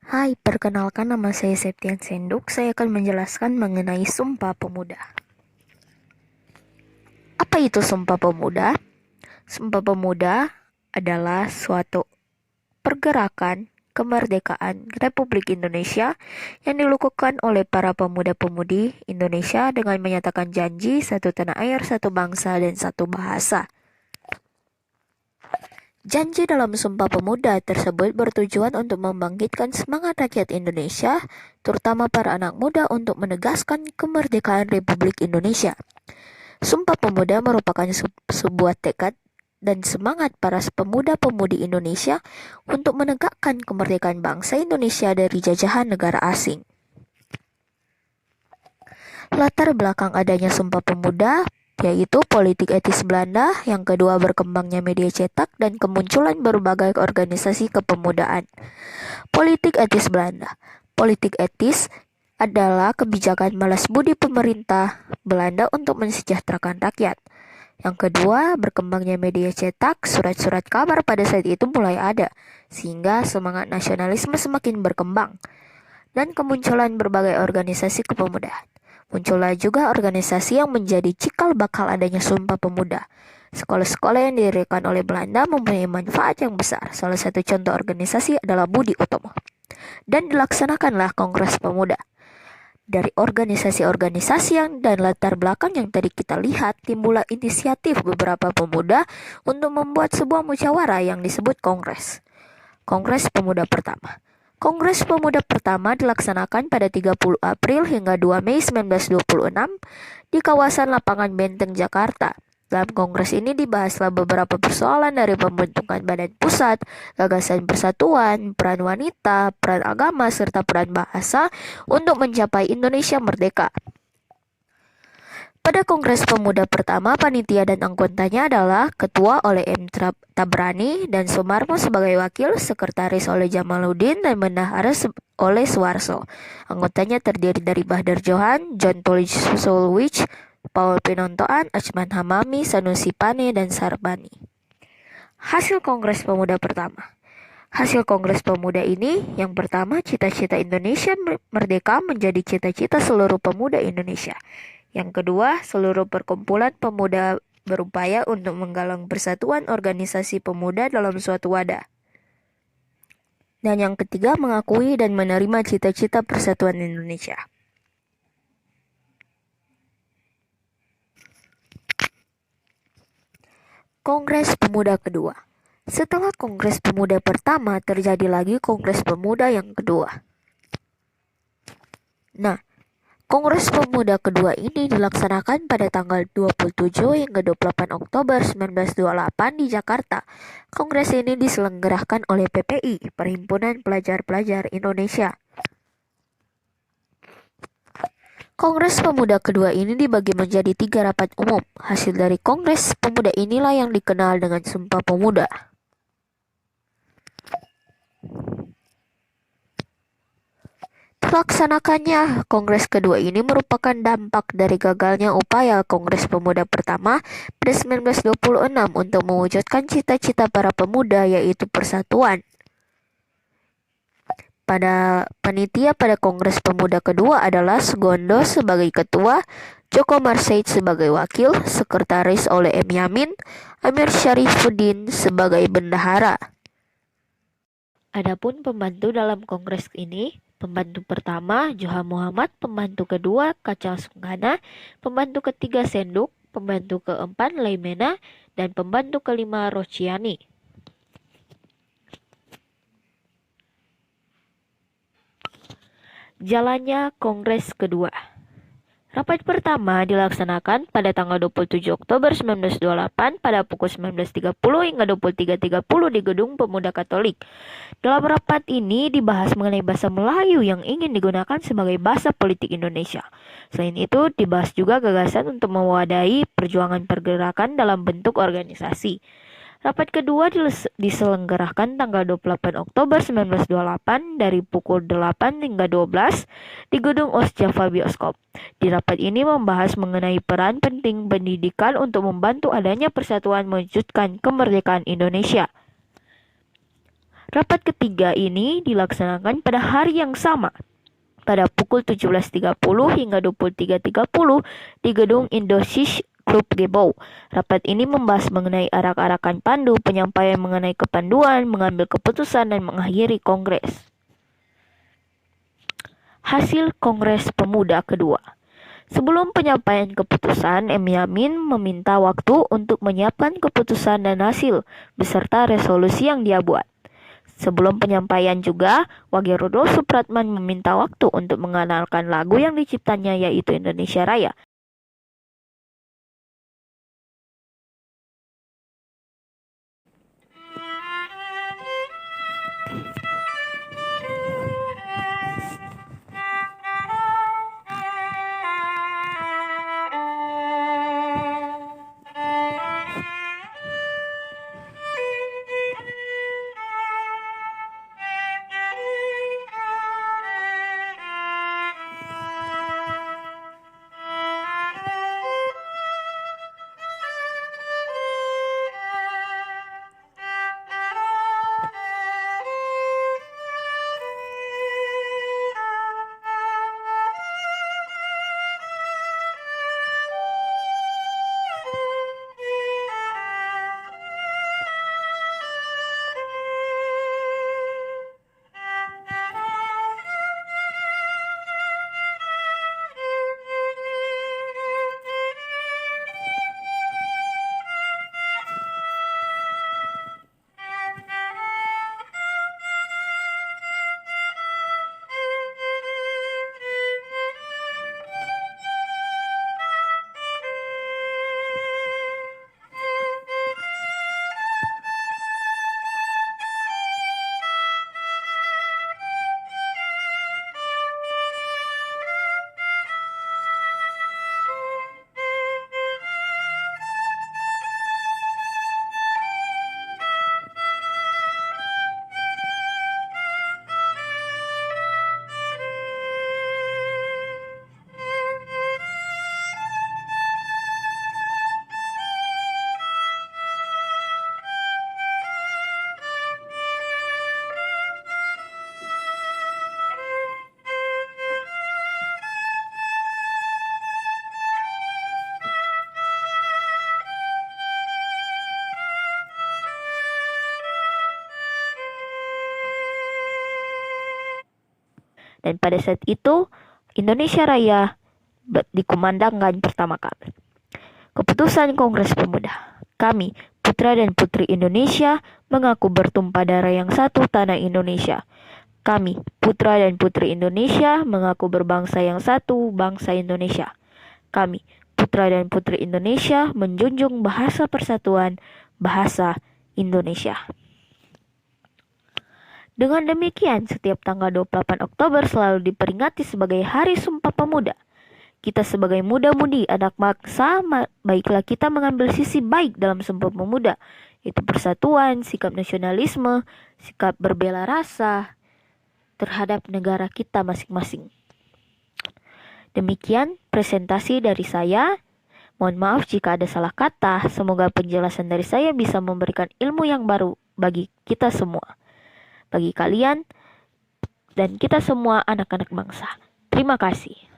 Hai, perkenalkan nama saya Septian Senduk. Saya akan menjelaskan mengenai Sumpah Pemuda. Apa itu Sumpah Pemuda? Sumpah Pemuda adalah suatu pergerakan kemerdekaan Republik Indonesia yang dilakukan oleh para pemuda-pemudi Indonesia dengan menyatakan janji satu tanah air, satu bangsa, dan satu bahasa. Janji dalam Sumpah Pemuda tersebut bertujuan untuk membangkitkan semangat rakyat Indonesia, terutama para anak muda untuk menegaskan kemerdekaan Republik Indonesia. Sumpah Pemuda merupakan sebuah tekad dan semangat para pemuda-pemudi Indonesia untuk menegakkan kemerdekaan bangsa Indonesia dari jajahan negara asing. Latar belakang adanya Sumpah Pemuda yaitu politik etis Belanda, yang kedua berkembangnya media cetak, dan kemunculan berbagai organisasi kepemudaan. Politik etis Belanda. Politik etis adalah kebijakan balas budi pemerintah Belanda untuk mensejahterakan rakyat. Yang kedua, berkembangnya media cetak, surat-surat kabar pada saat itu mulai ada, sehingga semangat nasionalisme semakin berkembang. Dan kemunculan berbagai organisasi kepemudaan. Muncullah juga organisasi yang menjadi cikal bakal adanya Sumpah Pemuda. Sekolah-sekolah yang didirikan oleh Belanda mempunyai manfaat yang besar. Salah satu contoh organisasi adalah Budi Utomo. Dan dilaksanakanlah Kongres Pemuda. Dari organisasi-organisasi dan latar belakang yang tadi kita lihat, timbullah inisiatif beberapa pemuda untuk membuat sebuah musyawarah yang disebut Kongres. Kongres Pemuda pertama. Kongres Pemuda pertama dilaksanakan pada 30 April hingga 2 Mei 1926 di kawasan Lapangan Benteng, Jakarta. Dalam kongres ini dibahaslah beberapa persoalan dari pembentukan badan pusat, gagasan persatuan, peran wanita, peran agama, serta peran bahasa untuk mencapai Indonesia merdeka. Pada Kongres Pemuda pertama, panitia dan anggotanya adalah Ketua oleh M. Tabrani dan Sumarmo sebagai wakil, Sekretaris oleh Jamaluddin, dan Bendahara oleh Suwarso. Anggotanya terdiri dari Bahdar Johan, John Sulwich, Paul Pinontoan, Achman Hamami, Sanusi Pane, dan Sarbani. Hasil Kongres Pemuda pertama. Hasil Kongres Pemuda ini, yang pertama, cita-cita Indonesia merdeka menjadi cita-cita seluruh pemuda Indonesia. Yang kedua, seluruh perkumpulan pemuda berupaya untuk menggalang persatuan organisasi pemuda dalam suatu wadah. Dan yang ketiga, mengakui dan menerima cita-cita persatuan Indonesia. Kongres Pemuda kedua. Setelah Kongres Pemuda pertama, terjadi lagi Kongres Pemuda yang kedua. Nah, Kongres Pemuda kedua ini dilaksanakan pada tanggal 27 hingga 28 Oktober 1928 di Jakarta. Kongres ini diselenggarakan oleh PPI, Perhimpunan Pelajar-Pelajar Indonesia. Kongres Pemuda kedua ini dibagi menjadi 3 rapat umum. Hasil dari Kongres Pemuda inilah yang dikenal dengan Sumpah Pemuda. Terlaksanakannya Kongres kedua ini merupakan dampak dari gagalnya upaya Kongres Pemuda pertama pada 1926 untuk mewujudkan cita-cita para pemuda, yaitu persatuan. Pada panitia pada Kongres Pemuda kedua adalah Sugondo sebagai ketua, Joko Marsaid sebagai wakil, sekretaris oleh M. Yamin, Amir Syarifuddin sebagai bendahara. Adapun pembantu dalam kongres ini, pembantu pertama Joha Muhammad, pembantu kedua Kacal Sunggana, pembantu ketiga Senduk, pembantu keempat Laimena, dan pembantu kelima Rociani. Jalannya Kongres kedua. Rapat pertama dilaksanakan pada tanggal 27 Oktober 1928 pada pukul 19.30 hingga 23.30 di Gedung Pemuda Katolik. Dalam rapat ini dibahas mengenai bahasa Melayu yang ingin digunakan sebagai bahasa politik Indonesia. Selain itu, dibahas juga gagasan untuk mewadahi perjuangan pergerakan dalam bentuk organisasi. Rapat kedua diselenggarakan tanggal 28 Oktober 1928 dari pukul 8 hingga 12 di Gedung Osjava Bioskop. Di rapat ini membahas mengenai peran penting pendidikan untuk membantu adanya persatuan mewujudkan kemerdekaan Indonesia. Rapat ketiga ini dilaksanakan pada hari yang sama, pada pukul 17.30 hingga 23.30 di gedung Indosis Club Gebau. Rapat ini membahas mengenai arak-arakan pandu, penyampaian mengenai kepanduan, mengambil keputusan, dan mengakhiri kongres. Hasil Kongres Pemuda kedua. Sebelum penyampaian keputusan, M. Yamin meminta waktu untuk menyiapkan keputusan dan hasil, beserta resolusi yang dia buat. Sebelum penyampaian juga, Wage Rudolf Supratman meminta waktu untuk mengenalkan lagu yang diciptanya, yaitu Indonesia Raya. Dan pada saat itu, Indonesia Raya dikumandangkan pertama kali. Keputusan Kongres Pemuda. Kami, putra dan putri Indonesia, mengaku bertumpah darah yang satu tanah Indonesia. Kami, putra dan putri Indonesia, mengaku berbangsa yang satu, bangsa Indonesia. Kami, putra dan putri Indonesia, menjunjung bahasa persatuan, bahasa Indonesia. Dengan demikian, setiap tanggal 28 Oktober selalu diperingati sebagai Hari Sumpah Pemuda. Kita sebagai muda-mudi anak bangsa, baiklah kita mengambil sisi baik dalam Sumpah Pemuda, yaitu persatuan, sikap nasionalisme, sikap berbela rasa terhadap negara kita masing-masing. Demikian presentasi dari saya. Mohon maaf jika ada salah kata. Semoga penjelasan dari saya bisa memberikan ilmu yang baru bagi kita semua, bagi kalian dan kita semua anak-anak bangsa. Terima kasih.